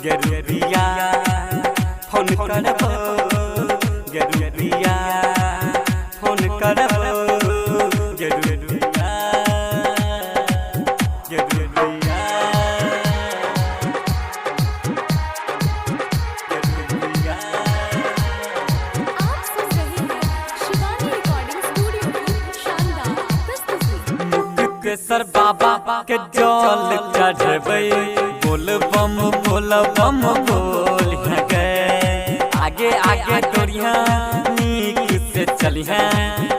गेरुरिया phone करबो गेरुरिया phone करबो गेरुरिया गेरुरिया गेरुरिया। आप सुन रहे हैं शिवानी रिकॉर्डिंग स्टूडियो की शानदार प्रस्तुति। मुक्तेश्वर बाबा के जल चढ़बै बोल बम बोल गए आगे आगे तोरिया नीक से चलिया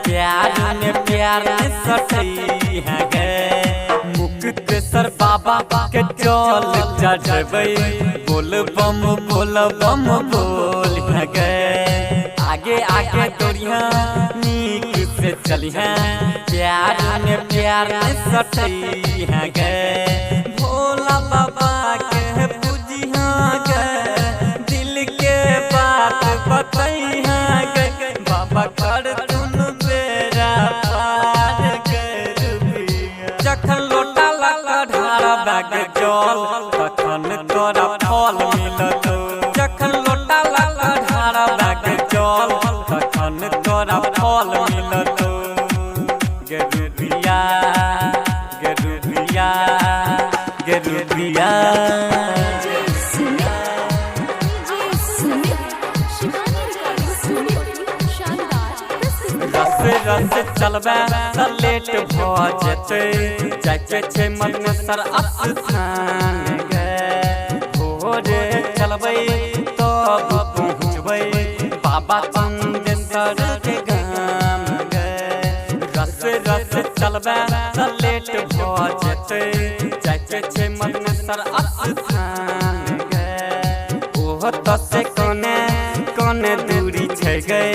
प्यार में सटई है गए। मुक्तेश्वर बाबा के जल चढ़बै बोल बम बोल गए आगे आगे तोरिया नीक से चलिया प्यार में सटई है गए। भोला बाबा के पूजिया गए दिल के बात बतैया गए बाबा कर तुम बेरा पार कर जखन लोटा लगा ढारा बैग जल तखन तोरा फल मिलत जखन लोटा लगा ढारा बैग जल तखन तोरा फल मिलत। गेरुरिया गेरुरिया गेरुरिया शिवानी रिकॉर्डिंग स्टूडियो की शानदार प्रस्तुति। रस रस चलबे त लेट भ जेतै जाके छै मगनेश्वर स्थान गए भोरे चलबै तब पहुँचबै बाबा चंदेश्वर के गाम गए। रस रस चलबे त लेट भ जेतै जाके छै मगनेश्वर स्थान गए ओहो तो से कोने दूरी छै गए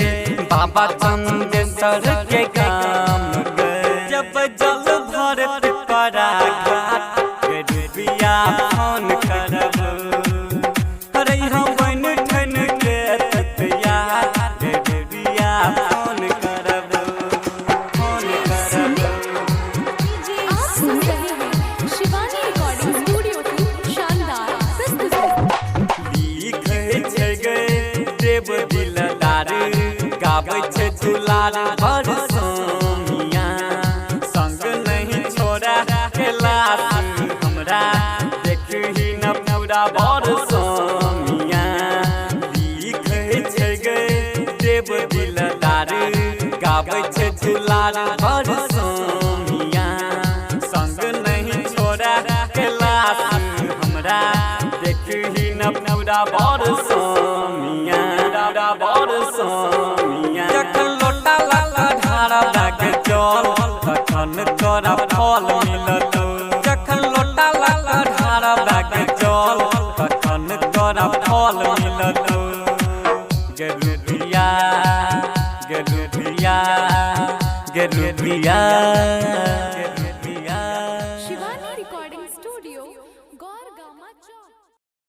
बाबा चंदेश्वर के गाम गए। जब जल भर पिपरा घाट गेरुरिया फोन करबो अरे हम बन ठन के ततिया गेरुरिया फोन करबो फोन करबो। आप सुन रहे हैं शिवानी रिकॉर्डिंग स्टूडियो की शानदार प्रस्तुति। लिखै छै गए देव दिलदार गाबै छै दुलार भर सोमिया संग नहीं छोड़ा कैलाश हमरा देखही न पूरा भर सोमिया। लिखै छै गए देव दिलदार गाबै छै दुलार भर सोमिया संग नहीं छोड़ा कैलाश हमरा देखही न पूरा भर सोमिया भर सोमिया। जखन लोटा लगा ढारा बैग जल तखन तोरा फल मिलत जखन लोटा लगा ढारा बैग जल तखन तोरा फल मिलत। गेरुरिया गेरुरिया गेरुरिया